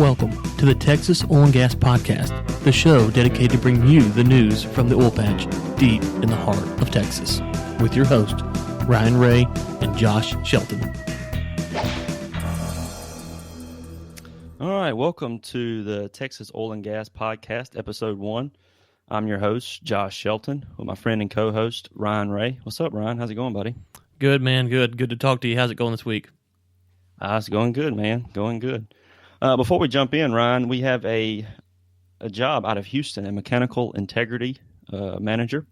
Welcome to the Texas Oil and Gas Podcast, the show dedicated to bring you the news from the oil patch deep in the heart of Texas, with your hosts, Ryan Ray and Josh Shelton. All right, welcome to the Texas Oil and Gas Podcast, Episode 1. I'm your host, Josh Shelton, with my friend and co-host, Ryan Ray. What's up, Ryan? How's it going, buddy? Good, man. Good to talk to you. How's it going this week? It's going good, man. Going good. Before we jump in, Ryan, we have a job out of Houston, a mechanical integrity manager.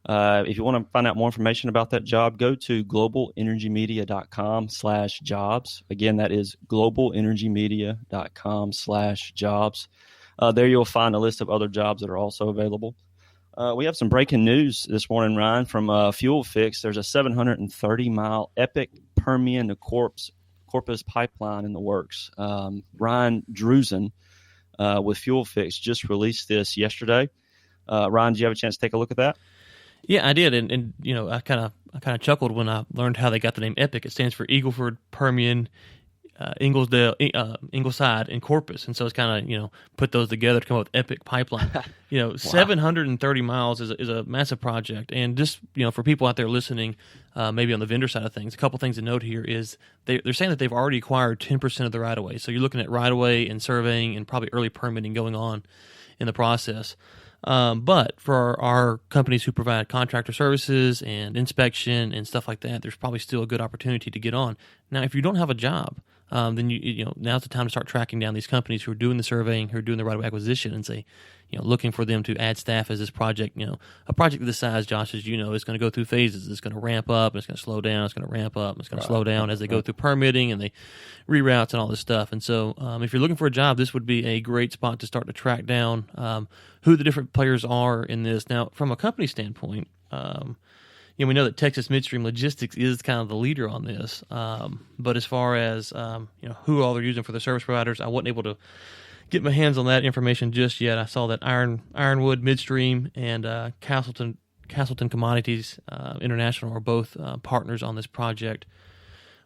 If you want to find out more information about that job, go to globalenergymedia.com/jobs. Again, that is globalenergymedia.com/jobs. There you'll find a list of other jobs that are also available. We have some breaking news this morning, Ryan, from Fuel Fix. There's a 730-mile epic Permian to Corpus pipeline in the works. Ryan Drusen with Fuel Fix just released this yesterday. Ryan, did you have a chance to take a look at that? Yeah, I did, and you know, I kind of chuckled when I learned how they got the name EPIC. It stands for Eagleford, Permian, Ingleside, and Corpus, and so it's kind of put those together to come up with EPIC pipeline. Wow. 730 miles is a massive project, and just for people out there listening, maybe on the vendor side of things, a couple things to note here is they're saying that they've already acquired 10% of the right of way. So you're looking at right of way and surveying and probably early permitting going on in the process. But for our companies who provide contractor services and inspection and stuff like that, there's probably still a good opportunity to get on. Now, if you don't have a job, then now's the time to start tracking down these companies who are doing the surveying, who are doing the right of way acquisition, and say, looking for them to add staff as this project. A project of this size, Josh, as you know, is going to go through phases. It's going to ramp up, and it's going to slow down. It's going to ramp up, and it's going to slow down as they go through permitting and they reroutes and all this stuff. And so, if you're looking for a job, this would be a great spot to start to track down who the different players are in this. Now, from a company standpoint, we know that Texas Midstream Logistics is kind of the leader on this. But as far as who all they're using for the service providers, I wasn't able to get my hands on that information just yet. I saw that Ironwood Midstream and Castleton Commodities International are both partners on this project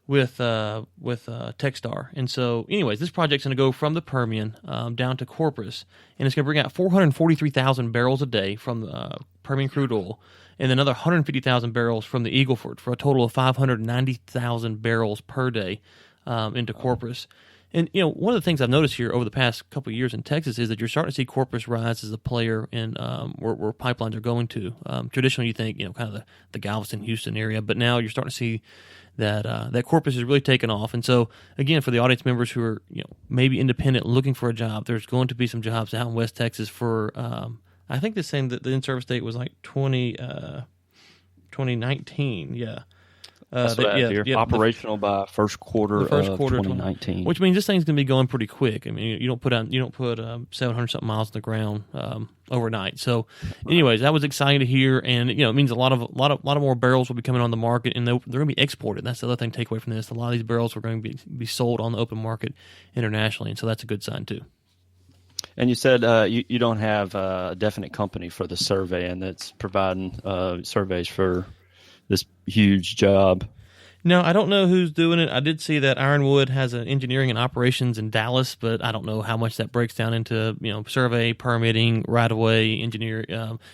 with Techstar. And so, anyways, this project's going to go from the Permian down to Corpus, and it's going to bring out 443,000 barrels a day from Permian crude oil, and another 150,000 barrels from the Eagleford, for a total of 590,000 barrels per day into Corpus. And one of the things I've noticed here over the past couple of years in Texas is that you're starting to see Corpus rise as a player in where pipelines are going to. Traditionally, you think kind of the Galveston, Houston area, but now you're starting to see that Corpus is really taken off. And so, again, for the audience members who are maybe independent, looking for a job, there's going to be some jobs out in West Texas for. I think they're saying that the in-service date was like 2019. Yeah. That's what I hear. Operational by first quarter of 2019. Which means this thing's going to be going pretty quick. I mean, you don't put 700 something miles on the ground overnight. So, anyways, that was exciting to hear, and it means a lot of more barrels will be coming on the market, and they're going to be exported. That's the other thing to take away from this. A lot of these barrels are going to be sold on the open market internationally, and so that's a good sign too. And you said you don't have a definite company for the survey, and that's providing surveys for this huge job. No, I don't know who's doing it. I did see that Ironwood has an engineering and operations in Dallas, but I don't know how much that breaks down into survey, permitting, right of way, engineer.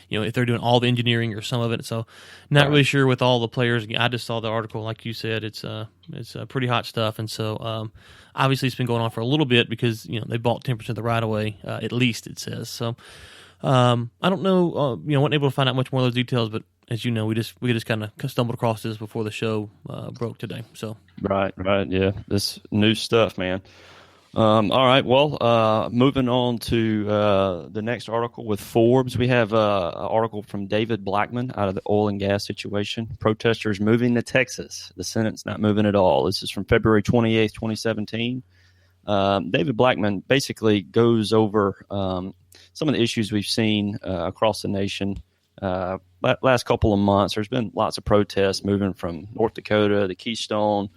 If they're doing all the engineering or some of it. So, not really sure with all the players. I just saw the article, like you said. It's pretty hot stuff, and so obviously it's been going on for a little bit because they bought 10% of the right of way, at least it says. So, I don't know. Wasn't able to find out much more of those details, but as you know, we just kind of stumbled across this before the show broke today. So right, yeah, this new stuff, man. All right, well, moving on to the next article with Forbes, we have an article from David Blackman out of the oil and gas situation. Protesters moving to Texas. The Senate's not moving at all. This is from February 28th, 2017. David Blackman basically goes over some of the issues we've seen across the nation. Last couple of months, there's been lots of protests moving from North Dakota, the Keystone,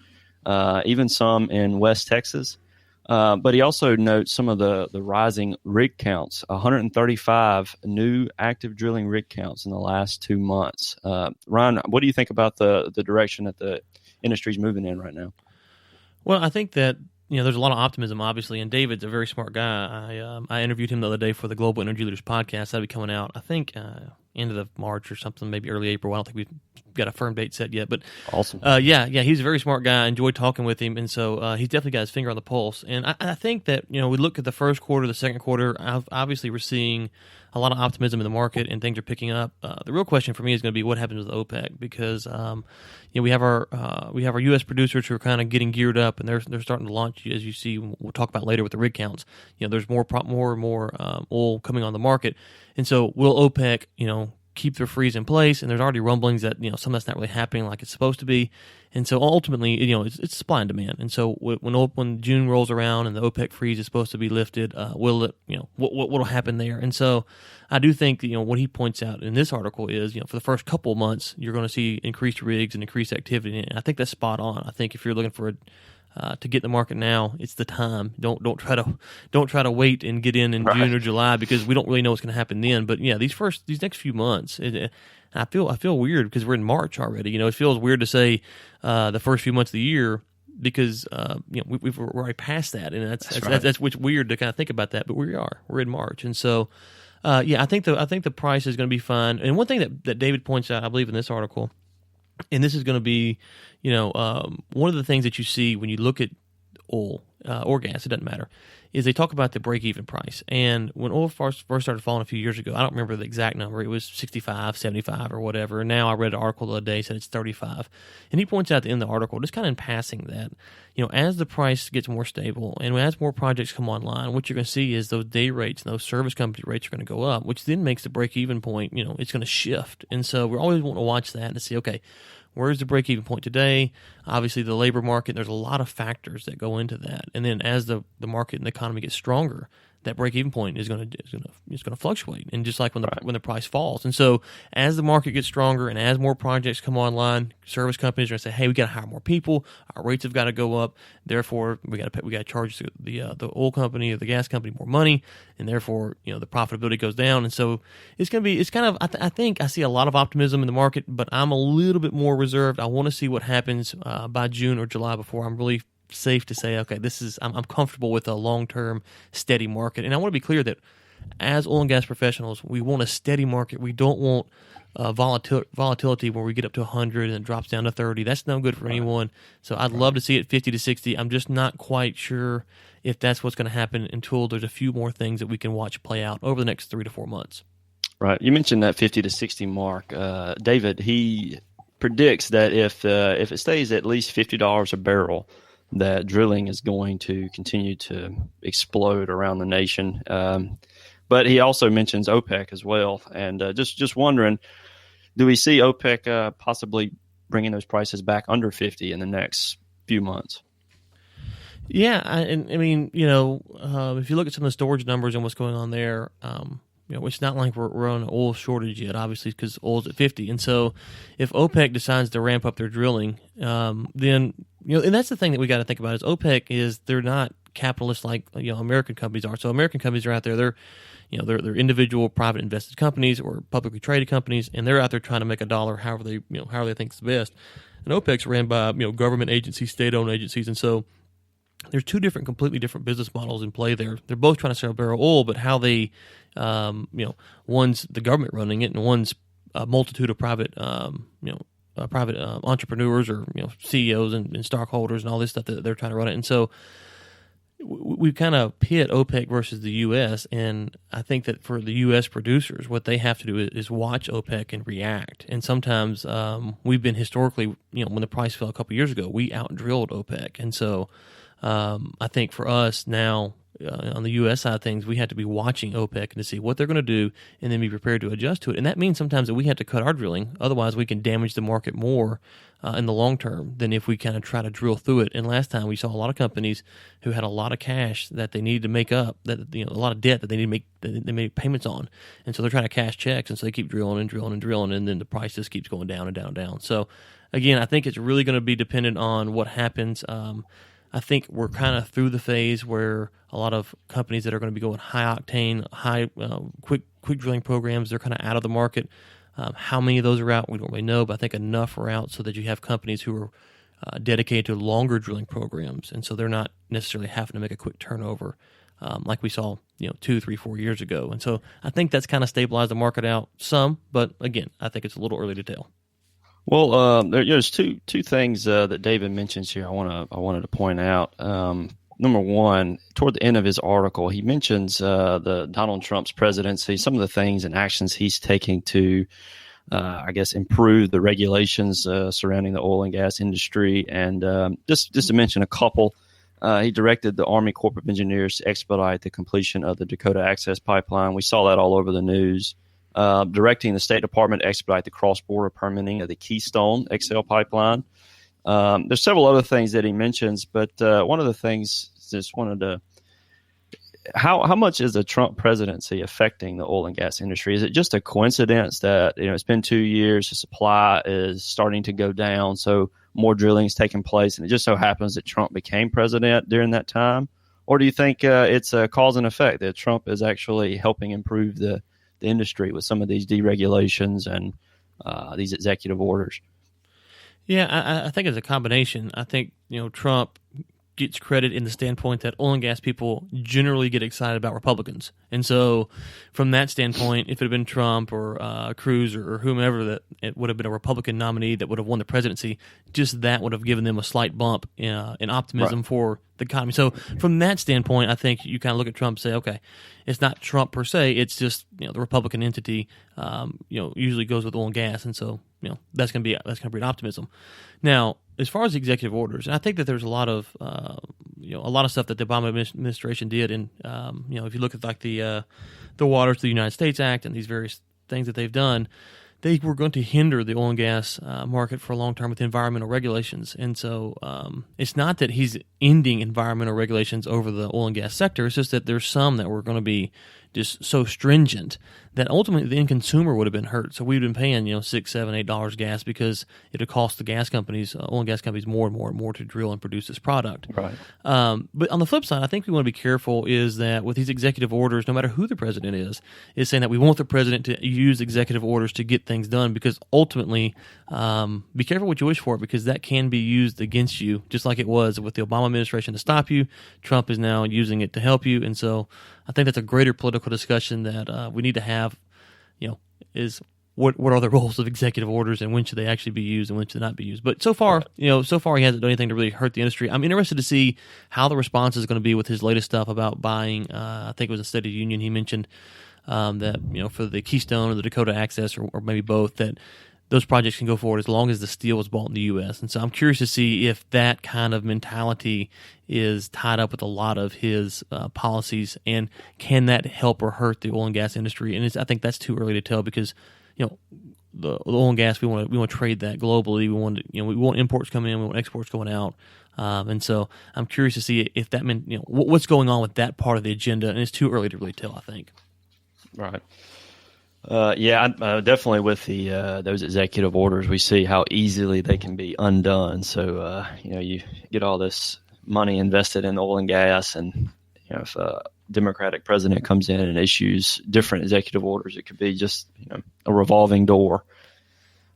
even some in West Texas. But he also notes some of the rising rig counts, 135 new active drilling rig counts in the last 2 months. Ryan, what do you think about the direction that the industry's moving in right now? Well, I think that there's a lot of optimism, obviously, and David's a very smart guy. I interviewed him the other day for the Global Energy Leaders podcast. That'll be coming out, I think, end of March or something, maybe early April. I don't think we've got a firm date set yet, but awesome. Yeah, he's a very smart guy. I enjoyed talking with him, and so he's definitely got his finger on the pulse. And I think that we look at the first quarter, the second quarter. Obviously, we're seeing a lot of optimism in the market, and things are picking up. The real question for me is going to be what happens with OPEC, because we have our U.S. producers who are kind of getting geared up, and they're starting to launch, as you see. We'll talk about later with the rig counts. There's more and more oil coming on the market, and so will OPEC keep their freeze in place? And there's already rumblings that some of that's not really happening like it's supposed to be. And so ultimately, it's supply and demand. And so when June rolls around and the OPEC freeze is supposed to be lifted, will it, what'll happen there? And so I do think what he points out in this article is, for the first couple of months, you're going to see increased rigs and increased activity. And I think that's spot on. I think if you're looking for to get in the market now, it's the time. Don't try to wait and get in June or July, because we don't really know what's going to happen then. But yeah, these next few months, I feel weird because we're in March already. It feels weird to say the first few months of the year, because we're already past that, and that's what's weird to kind of think about that. But we're in March, and so I think the price is going to be fine. And one thing that David points out, I believe, in this article, and this is going to be one of the things that you see when you look at oil or gas, it doesn't matter, is they talk about the break-even price. And when oil first started falling a few years ago, I don't remember the exact number. It was 65, 75 or whatever. And now I read an article the other day said it's 35. And he points out at the end of the article, just kind of in passing, that as the price gets more stable and as more projects come online, what you're going to see is those day rates and those service company rates are going to go up, which then makes the break-even point, it's going to shift. And so we're always wanting to watch that and see, okay, where's the break-even point today? Obviously, the labor market, there's a lot of factors that go into that. And then as the market and the economy gets stronger, that break-even point is going to fluctuate, and just like when the price falls. And so as the market gets stronger and as more projects come online, service companies are going to say, hey, we got to hire more people, our rates have got to go up, therefore we got to charge the oil company or the gas company more money, and therefore the profitability goes down. And so it's kind of I think I see a lot of optimism in the market, but I'm a little bit more reserved. I want to see what happens by June or July before I'm really safe to say, okay, I'm comfortable with a long-term steady market. And I want to be clear that as oil and gas professionals, we want a steady market. We don't want volatility where we get up to 100 and it drops down to 30. That's no good for anyone. So I'd love to see it 50 to 60. I'm just not quite sure if that's what's going to happen until there's a few more things that we can watch play out over the next 3 to 4 months. Right. You mentioned that 50 to 60 mark. David, he predicts that if it stays at least $50 a barrel, that drilling is going to continue to explode around the nation. But he also mentions OPEC as well. And just wondering, do we see OPEC possibly bringing those prices back under 50 in the next few months? Yeah, I mean, if you look at some of the storage numbers and what's going on there, it's not like we're on an oil shortage yet, obviously, because oil's at 50. And so if OPEC decides to ramp up their drilling, then, and that's the thing that we got to think about is OPEC they're not capitalists like, American companies are. So American companies are out there, they're individual private invested companies or publicly traded companies, and they're out there trying to make a dollar however they think is best. And OPEC's ran by, government agencies, state-owned agencies. And so there's two completely different business models in play there. They're both trying to sell a barrel of oil, but how they, one's the government running it, and one's a multitude of private entrepreneurs or CEOs and stockholders and all this stuff that they're trying to run it. And so we kind of pit OPEC versus the U.S., and I think that for the U.S. producers, what they have to do is watch OPEC and react. And sometimes we've been historically, when the price fell a couple years ago, we out-drilled OPEC. And so I think for us now, on the U.S. side of things, we have to be watching OPEC and to see what they're going to do and then be prepared to adjust to it. And that means sometimes that we have to cut our drilling. Otherwise, we can damage the market more in the long term than if we kind of try to drill through it. And last time we saw a lot of companies who had a lot of cash that they needed to make up, that a lot of debt that they need to make, they made payments on. And so they're trying to cash checks, and so they keep drilling and drilling and drilling, and then the price just keeps going down and down and down. So again, I think it's really going to be dependent on what happens. I think we're kind of through the phase where a lot of companies that are going to be going high octane, quick drilling programs, they're kind of out of the market. How many of those are out, we don't really know, but I think enough are out so that you have companies who dedicated to longer drilling programs, and so they're not necessarily having to make a quick turnover like we saw 2, 3, 4 years ago. And so I think that's kind of stabilized the market out some, but again, I think it's a little early to tell. Well, there's two things that David mentions here. I wanted to point out. Number one, toward the end of his article, he mentions the Donald Trump's presidency, some of the things and actions he's taking to, I guess, improve the regulations surrounding the oil and gas industry. And just to mention a couple, he directed the Army Corps of Engineers to expedite the completion of the Dakota Access Pipeline. We saw that all over the news. Directing the State Department to expedite the cross-border permitting of the Keystone XL pipeline. There's several other things that he mentions, but one of the things just wanted to how much is the Trump presidency affecting the oil and gas industry? Is it just a coincidence that it's been 2 years, the supply is starting to go down, so more drilling is taking place, and it just so happens that Trump became president during that time? Or do you think it's a cause and effect that Trump is actually helping improve the industry with some of these deregulations and these executive orders? Yeah, I think it's a combination. I think Trump gets credit in the standpoint that oil and gas people generally get excited about Republicans, and so from that standpoint, if it had been Trump or Cruz or whomever, that it would have been a Republican nominee that would have won the presidency, just that would have given them a slight bump in optimism for the economy. So from that standpoint, I think you kind of look at Trump and say, okay, it's not Trump per se, it's just the Republican entity usually goes with oil and gas, and so that's going to breed optimism. Now, as far as executive orders, and I think that there's a lot of stuff that the Obama administration did, and if you look at like the Waters to the United States Act and these various things that they've done, they were going to hinder the oil and gas market for a long time with environmental regulations. And so it's not that he's ending environmental regulations over the oil and gas sector. It's just that there's some that were going to be just so stringent that ultimately the end consumer would have been hurt. So we've been paying $6, $7, $8 gas because it would cost the gas companies, oil and gas companies, more and more and more to drill and produce this product. Right. But on the flip side, I think we want to be careful is that with these executive orders, no matter who the president is saying that we want the president to use executive orders to get things done, because ultimately, be careful what you wish for, because that can be used against you, just like it was with the Obama administration to stop you. Trump is now using it to help you, and so I think that's a greater political discussion that we need to have. Is what are the roles of executive orders, and when should they actually be used and when should they not be used? But so far he hasn't done anything to really hurt the industry. I'm interested to see how the response is going to be with his latest stuff about buying. I think it was a State of the Union. He mentioned that for the Keystone or the Dakota Access or maybe both, that those projects can go forward as long as the steel is bought in the U.S. And so I'm curious to see if that kind of mentality is tied up with a lot of his policies, and can that help or hurt the oil and gas industry? And I think that's too early to tell, because the oil and gas, we want to trade that globally. We want imports coming in, we want exports going out. And so I'm curious to see if that meant what's going on with that part of the agenda, and it's too early to really tell, I think. Right. Definitely with the those executive orders, we see how easily they can be undone. So you get all this money invested in oil and gas, and if a Democratic president comes in and issues different executive orders, it could be just a revolving door.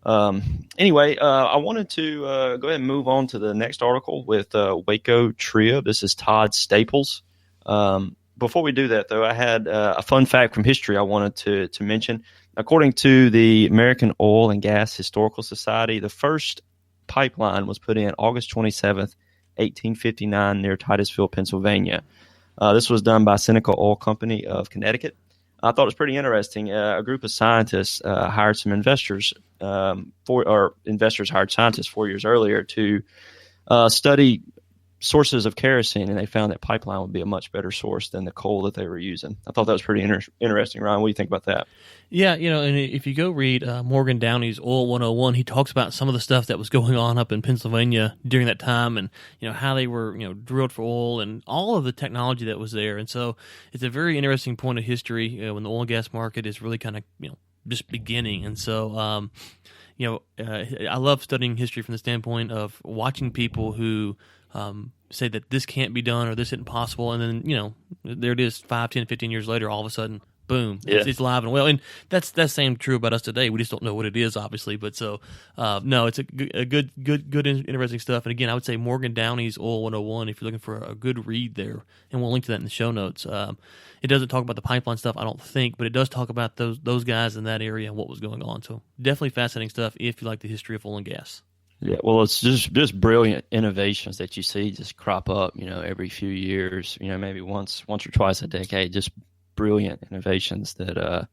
Anyway, I wanted to go ahead and move on to the next article with Waco Trio. This is Todd Staples. Before we do that, though, I had a fun fact from history I wanted to mention. According to the American Oil and Gas Historical Society, the first pipeline was put in August 27th, 1859, near Titusville, Pennsylvania. This was done by Seneca Oil Company of Connecticut. I thought it was pretty interesting. A group of scientists hired some investors, investors hired scientists 4 years earlier to study sources of kerosene, and they found that pipeline would be a much better source than the coal that they were using. I thought that was pretty interesting. Ryan, what do you think about that? Yeah, and if you go read Morgan Downey's Oil 101, he talks about some of the stuff that was going on up in Pennsylvania during that time, and how they were drilled for oil and all of the technology that was there. And so it's a very interesting point of history when the oil and gas market is really kind of just beginning. And so I love studying history from the standpoint of watching people who say that this can't be done or this isn't possible, and then there it is 5, 10, 15 years later, all of a sudden boom, Yeah. it's live and well. And that's same true about us today. We just don't know what it is, obviously. But so no, it's a good interesting stuff. And again, I would say Morgan Downey's Oil 101 if you're looking for a good read there, and we'll link to that in the show notes. It doesn't talk about the pipeline stuff, I don't think, but it does talk about those guys in that area and what was going on. So definitely fascinating stuff if you like the history of oil and gas. Yeah, well, it's just brilliant innovations that you see just crop up, every few years, maybe once or twice a decade. Just brilliant innovations that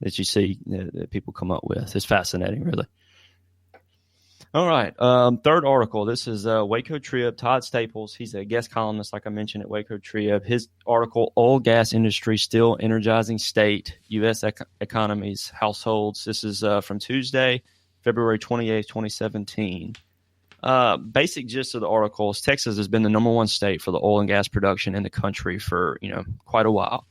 you see that people come up with. It's fascinating, really. All right, third article. This is Waco Trib. Todd Staples. He's a guest columnist, like I mentioned, at Waco Trib. His article: Oil Gas Industry Still Energizing State, U.S. Economies, Households. This is from Tuesday, February 28th, 2017. Basic gist of the article is Texas has been the number one state for the oil and gas production in the country for quite a while.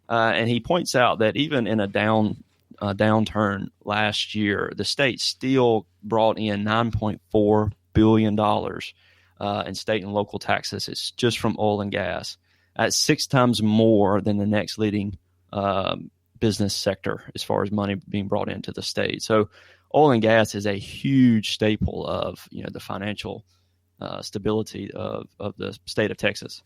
And he points out that even in a downturn last year, the state still brought in $9.4 billion in state and local taxes. It's just from oil and gas. That's 6 times more than the next leading business sector as far as money being brought into the state. So oil and gas is a huge staple of the financial stability of the state of Texas.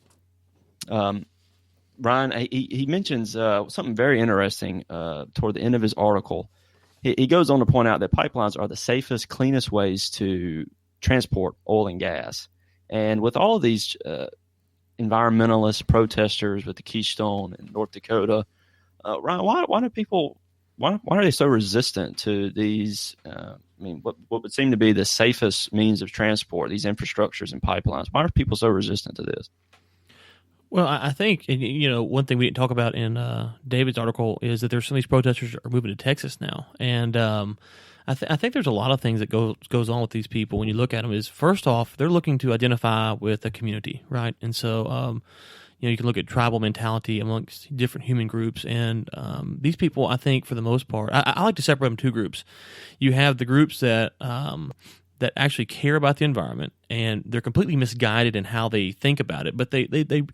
Ryan, he mentions something very interesting toward the end of his article. He goes on to point out that pipelines are the safest, cleanest ways to transport oil and gas. And with all of these environmentalist protesters with the Keystone in North Dakota, Ryan, why are they so resistant to these? What would seem to be the safest means of transport, these infrastructures and pipelines? Why are people so resistant to this? Well, I think, one thing we didn't talk about in David's article is that there's some of these protesters are moving to Texas now. And I think there's a lot of things that goes on with these people when you look at them is, first off, they're looking to identify with a community, right? And so, you can look at tribal mentality amongst different human groups. And these people, I think, for the most part, I like to separate them two groups. You have the groups that actually care about the environment, and they're completely misguided in how they think about it. But they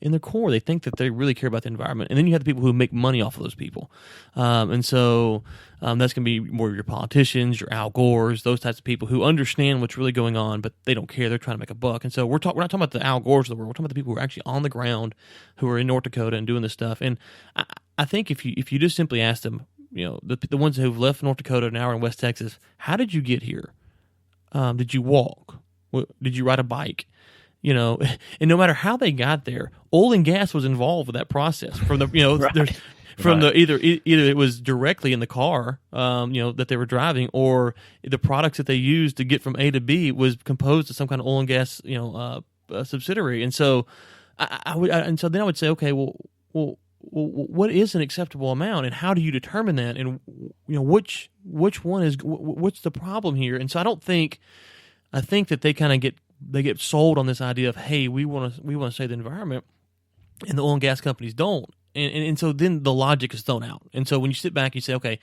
in their core, they think that they really care about the environment. And then you have the people who make money off of those people. And so that's going to be more of your politicians, your Al Gores, those types of people who understand what's really going on, but they don't care. They're trying to make a buck. And so we're not talking about the Al Gores of the world. We're talking about the people who are actually on the ground, who are in North Dakota and doing this stuff. And I think if you just simply ask them, the ones who've left North Dakota and now are in West Texas, how did you get here? Did you walk? Did you ride a bike? And no matter how they got there, oil and gas was involved with that process. From the Right. from the either it was directly in the car, that they were driving, or the products that they used to get from A to B was composed of some kind of oil and gas, subsidiary. And so, I would say, okay, well, what is an acceptable amount, and how do you determine that, and which one is what's the problem here? And so I think that they kind of get sold on this idea of, hey, we want to save the environment, and the oil and gas companies don't, and so then the logic is thrown out. And so when you sit back, you say, okay,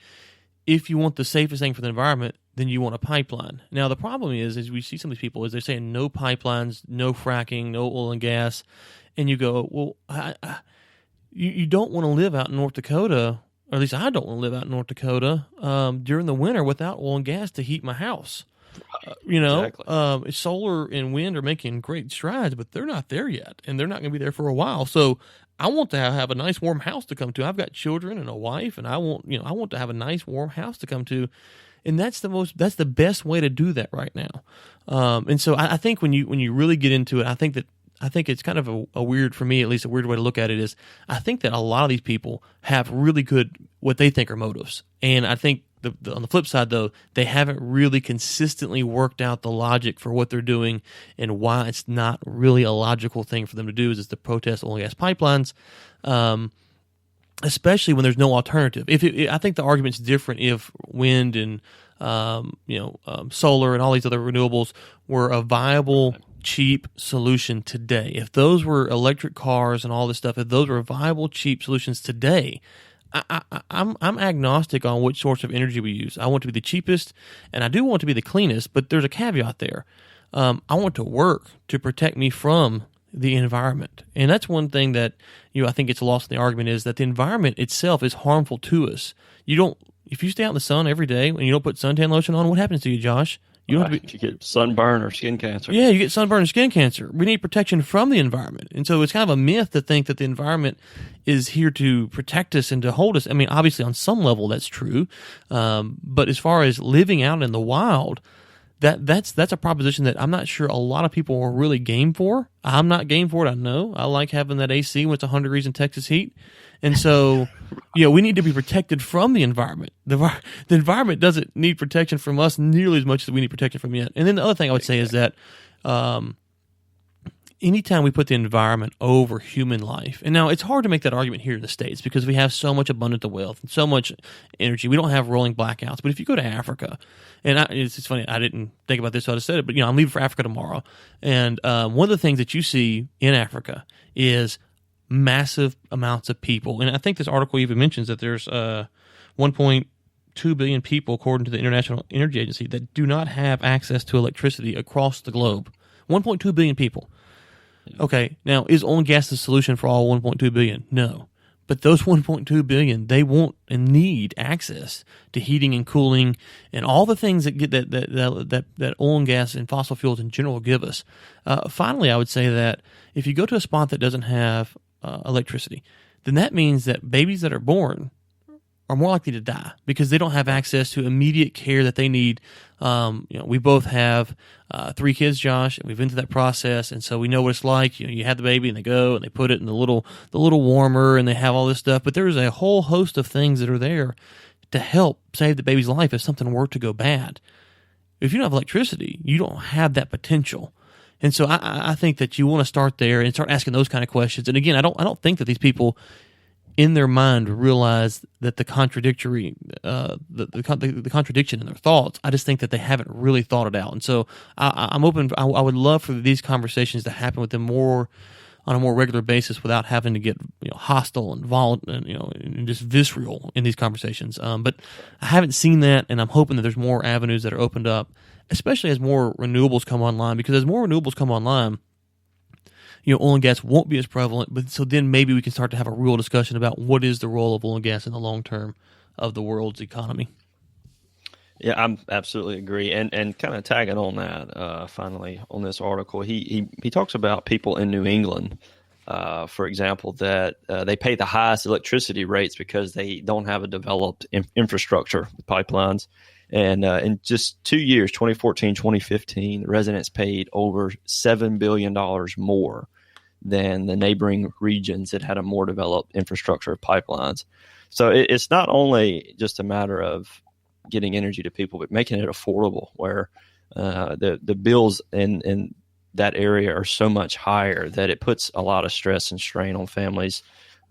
if you want the safest thing for the environment, then you want a pipeline. Now the problem is we see some of these people is they're saying no pipelines, no fracking, no oil and gas, and you go, well, You don't want to live out in North Dakota, or at least I don't want to live out in North Dakota during the winter without oil and gas to heat my house. Exactly. Solar and wind are making great strides, but they're not there yet, and they're not going to be there for a while. So I want to have a nice warm house to come to. I've got children and a wife, and I want to have a nice warm house to come to, and that's the best way to do that right now. And so I think when you really get into it, I think it's kind of a weird, for me at least, a weird way to look at it is I think that a lot of these people have really good, what they think are motives. And I think on the flip side, though, they haven't really consistently worked out the logic for what they're doing and why it's not really a logical thing for them to do is to protest oil and gas pipelines, especially when there's no alternative. I think the argument's different if wind and solar and all these other renewables were a viable, cheap solution today. If those were electric cars and all this stuff, if those were viable, cheap solutions today, I'm agnostic on which source of energy we use. I want to be the cheapest, and I do want to be the cleanest, but there's a caveat there. I want to work to protect me from the environment. And that's one thing that I think gets lost in the argument, is that the environment itself is harmful to us. If you stay out in the sun every day and you don't put suntan lotion on, what happens to you, Josh? You get sunburn or skin cancer. Yeah, you get sunburn and skin cancer. We need protection from the environment. And so it's kind of a myth to think that the environment is here to protect us and to hold us. I mean, obviously on some level that's true. But as far as living out in the wild, that's a proposition that I'm not sure a lot of people are really game for. I'm not game for it, I know. I like having that AC when it's 100 degrees in Texas heat. And so, we need to be protected from the environment. The environment doesn't need protection from us nearly as much as we need protection from it. And then the other thing I would say is that anytime we put the environment over human life, and now it's hard to make that argument here in the States because we have so much abundant wealth and so much energy. We don't have rolling blackouts. But if you go to Africa, and it's funny, I didn't think about this, so I just said it, but I'm leaving for Africa tomorrow. And one of the things that you see in Africa is massive amounts of people. And I think this article even mentions that there's 1.2 billion people, according to the International Energy Agency, that do not have access to electricity across the globe. 1.2 billion people. Okay, now, is oil and gas the solution for all 1.2 billion? No. But those 1.2 billion, they want and need access to heating and cooling and all the things that oil and gas and fossil fuels in general give us. Finally, I would say that if you go to a spot that doesn't have electricity, then that means that babies that are born are more likely to die because they don't have access to immediate care that they need. We both have 3 kids, Josh, and we've been through that process, and so we know what it's like. You have the baby, and they go and they put it in the little warmer, and they have all this stuff. But there's a whole host of things that are there to help save the baby's life if something were to go bad. If you don't have electricity, you don't have that potential. And so I think that you want to start there and start asking those kind of questions. And again, I don't think that these people in their mind realize that the contradiction in their thoughts. I just think that they haven't really thought it out. And so I'm open. I would love for these conversations to happen with them on a more regular basis without having to get hostile and violent and just visceral in these conversations. But I haven't seen that, and I'm hoping that there's more avenues that are opened up, especially as more renewables come online. Because as more renewables come online, oil and gas won't be as prevalent, but so then maybe we can start to have a real discussion about what is the role of oil and gas in the long term of the world's economy. Yeah, I absolutely agree. And kind of tagging on that, finally, on this article, he talks about people in New England, for example, that they pay the highest electricity rates because they don't have a developed infrastructure, pipelines. And in just 2 years, 2014, 2015, residents paid over $7 billion more than the neighboring regions that had a more developed infrastructure of pipelines. So it's not only just a matter of getting energy to people, but making it affordable, where the bills in that area are so much higher that it puts a lot of stress and strain on families.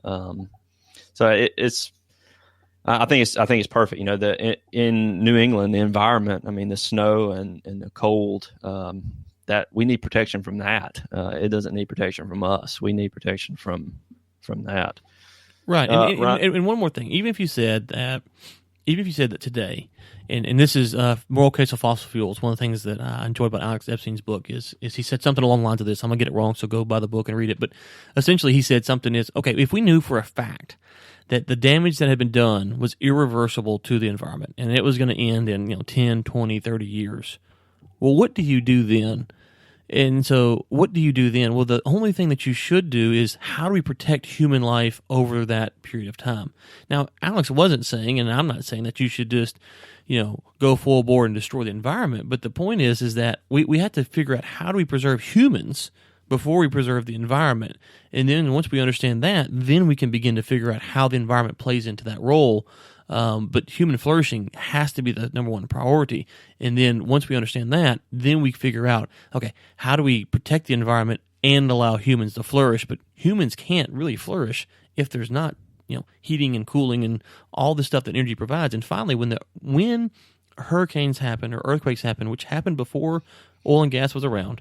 So it's I think it's perfect. In New England, the environment, I mean, the snow and the cold, that we need protection from that. It doesn't need protection from us. We need protection from that. Right. And one more thing, even if you said that today, and this is Moral Case of Fossil Fuels, one of the things that I enjoyed about Alex Epstein's book is he said something along the lines of this. I'm going to get it wrong, so go buy the book and read it. But essentially he said something is, okay, if we knew for a fact that the damage that had been done was irreversible to the environment and it was going to end in 10, 20, 30 years, well, what do you do then? And so what do you do then? Well, the only thing that you should do is how do we protect human life over that period of time? Now, Alex wasn't saying, and I'm not saying that you should just, go full bore and destroy the environment. But the point is that we have to figure out how do we preserve humans before we preserve the environment. And then once we understand that, then we can begin to figure out how the environment plays into that role. But human flourishing has to be the number one priority. And then once we understand that, then we figure out, okay, how do we protect the environment and allow humans to flourish? But humans can't really flourish if there's not, heating and cooling and all the stuff that energy provides. And finally, when hurricanes happen or earthquakes happen, which happened before oil and gas was around,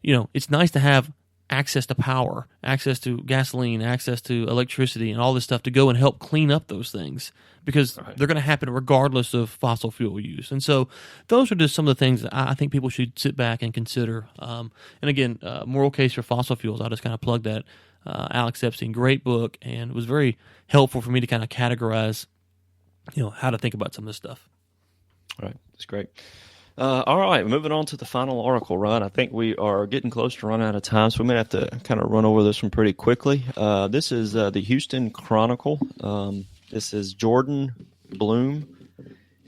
it's nice to have access to power, access to gasoline, access to electricity, and all this stuff to go and help clean up those things, because they're going to happen regardless of fossil fuel use. And so those are just some of the things that I think people should sit back and consider. And again, Moral Case for Fossil Fuels, I'll just kind of plug that. Alex Epstein, great book, and it was very helpful for me to kind of categorize, how to think about some of this stuff. All right, that's great. All right, moving on to the final article, Ron. I think we are getting close to running out of time, so we may have to kind of run over this one pretty quickly. This is the Houston Chronicle. This is Jordan Bloom,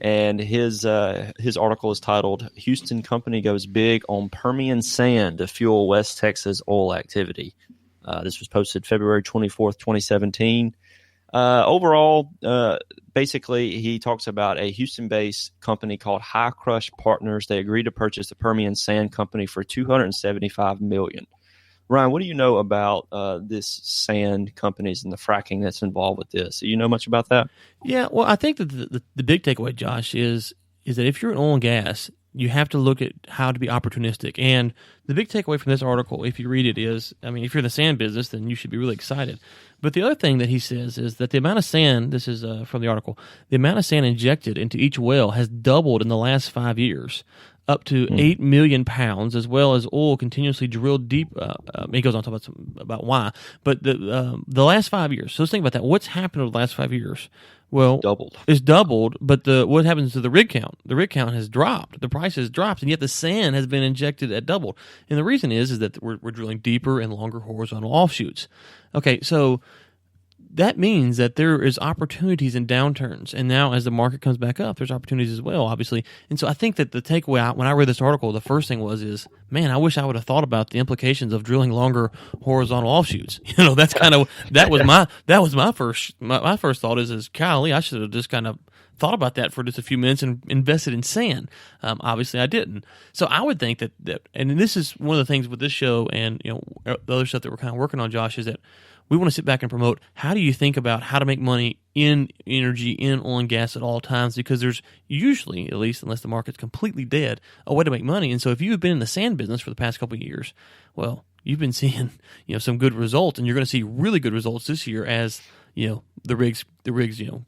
and his article is titled "Houston Company Goes Big on Permian Sand to Fuel West Texas Oil Activity." This was posted February 24th, 2017. Overall, basically, he talks about a Houston-based company called High Crush Partners. They agreed to purchase the Permian Sand Company for $275 million. Ryan, what do you know about this sand companies and the fracking that's involved with this? Do you know much about that? Yeah, well, I think that the big takeaway, Josh, is that if you're in oil and gas, you have to look at how to be opportunistic. And the big takeaway from this article, if you read it, is, if you're in the sand business, then you should be really excited. But the other thing that he says is that the amount of sand, this is from the article, the amount of sand injected into each well has doubled in the last 5 years, up to 8 million pounds, as well as oil continuously drilled deep. He goes on to talk about why. But the last 5 years, so let's think about that. What's happened over the last 5 years? Well, it's doubled, but what happens to the rig count? The rig count has dropped. The price has dropped, and yet the sand has been injected at doubled. And the reason is that we're drilling deeper and longer horizontal offshoots. Okay, so that means that there is opportunities in downturns, and now as the market comes back up, there's opportunities as well, obviously. And so I think that the takeaway when I read this article, the first thing is, man, I wish I would have thought about the implications of drilling longer horizontal offshoots. That's kind of that was my first thought is golly, I should have just kind of thought about that for just a few minutes and invested in sand. Obviously, I didn't. So I would think that and this is one of the things with this show and the other stuff that we're kind of working on, Josh, is that we want to sit back and promote how do you think about how to make money in energy, in oil and gas at all times, because there's usually, at least unless the market's completely dead, a way to make money. And so if you've been in the sand business for the past couple of years, well, you've been seeing some good results, and you're going to see really good results this year as the rigs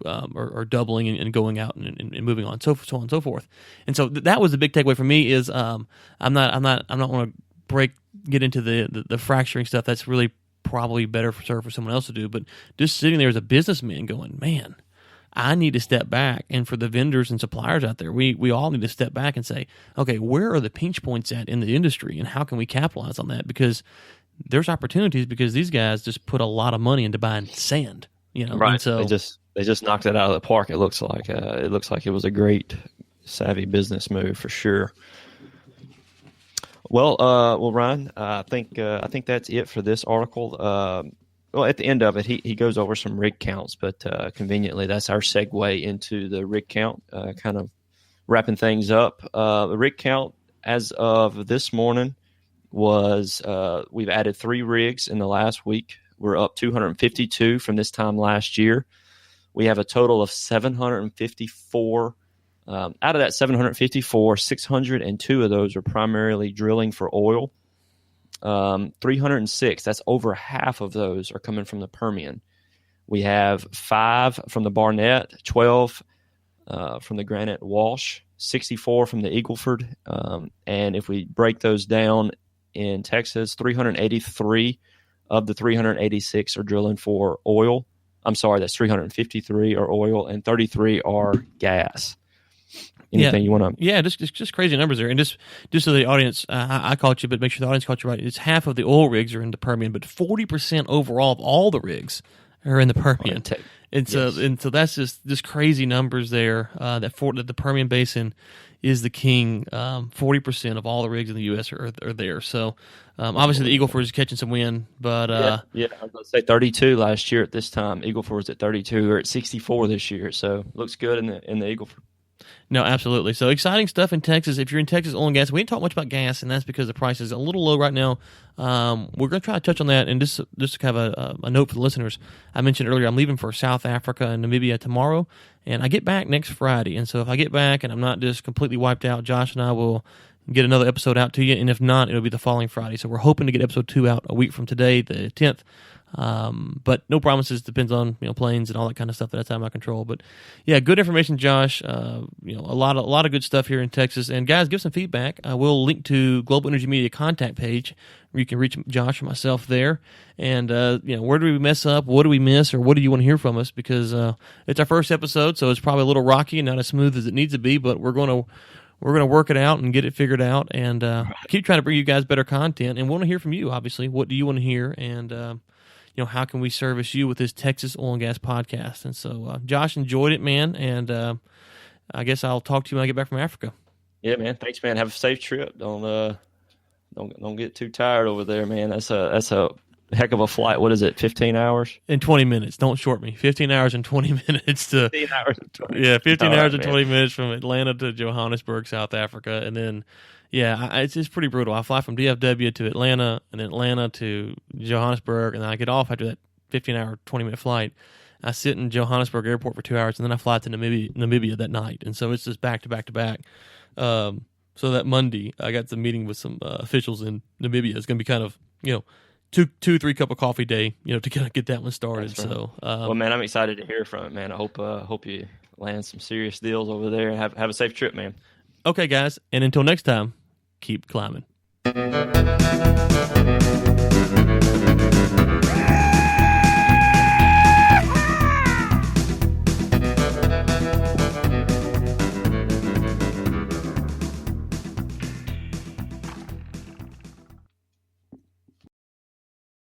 are doubling and going out and moving on, so on and so forth. And so that was the big takeaway for me is I'm not want to get into the fracturing stuff. That's really probably better for someone else to do, but just sitting there as a businessman going, man, I need to step back. And for the vendors and suppliers out there, we all need to step back and say, okay, where are the pinch points at in the industry, and how can we capitalize on that? Because there's opportunities, because these guys just put a lot of money into buying sand, Right. And so they just knocked it out of the park. It looks like it was a great, savvy business move for sure. Well, Ryan, I think that's it for this article. At the end of it, he goes over some rig counts, but conveniently, that's our segue into the rig count, kind of wrapping things up. The rig count as of this morning was we've added 3 rigs in the last week. We're up 252 from this time last year. We have a total of 754. Out of that 754, 602 of those are primarily drilling for oil. 306, that's over half of those are coming from the Permian. We have 5 from the Barnett, 12 from the Granite Walsh, 64 from the Eagle Ford. And if we break those down in Texas, 383 of the 386 are drilling for oil. I'm sorry, that's 353 are oil and 33 are gas. Anything you want to? Yeah, just crazy numbers there. And just so the audience, I caught you, but make sure the audience caught you right. It's half of the oil rigs are in the Permian, but 40% overall of all the rigs are in the Permian. And so that's just crazy numbers there. That the Permian Basin is the king. 40% of all the rigs in the U.S. are there. So obviously the Eagle Ford is catching some wind, but I was going to say 32 last year at this time. Eagle Ford was at 32. We're at 64 this year, so looks good in the Eagle Ford. No, absolutely. So exciting stuff in Texas. If you're in Texas oil and gas, we didn't talk much about gas, and that's because the price is a little low right now. We're going to try to touch on that, and just to have a note for the listeners. I mentioned earlier I'm leaving for South Africa and Namibia tomorrow, and I get back next Friday. And so if I get back and I'm not just completely wiped out, Josh and I will get another episode out to you, and if not, it'll be the following Friday. So we're hoping to get episode 2 out a week from today, the 10th. But no promises. Depends on planes and all that kind of stuff that's out of my control. But yeah, good information, Josh. A lot of good stuff here in Texas. And guys, give some feedback. I will link to Global Energy Media contact page where you can reach Josh or myself there. And where do we mess up? What do we miss? Or what do you want to hear from us? Because it's our first episode, so it's probably a little rocky and not as smooth as it needs to be. But we're going to work it out and get it figured out, and keep trying to bring you guys better content. And we want to hear from you, obviously. What do you want to hear? And how can we service you with this Texas Oil and Gas podcast? And so, Josh, enjoyed it, man. And I guess I'll talk to you when I get back from Africa. Yeah, man. Thanks, man. Have a safe trip. Don't get too tired over there, man. That's a heck of a flight. What is it? 15 hours? In 20 minutes. Don't short me. 15 hours and 20 minutes to 15 hours and 20 Yeah, 15 All hours right, and 20 minutes from Atlanta to Johannesburg, South Africa, and then it's pretty brutal. I fly from DFW to Atlanta, and then Atlanta to Johannesburg, and then I get off after that 15-hour, 20-minute flight. I sit in Johannesburg airport for 2 hours, and then I fly to Namibia that night. And so it's just back to back to back. So that Monday, I got the meeting with some officials in Namibia. It's going to be kind of, 2-3 cup of coffee day, to kind of get that one started. Right. So, well, man, I'm excited to hear from it, man. I hope you land some serious deals over there, and have a safe trip, man. Okay, guys, and until next time, keep climbing.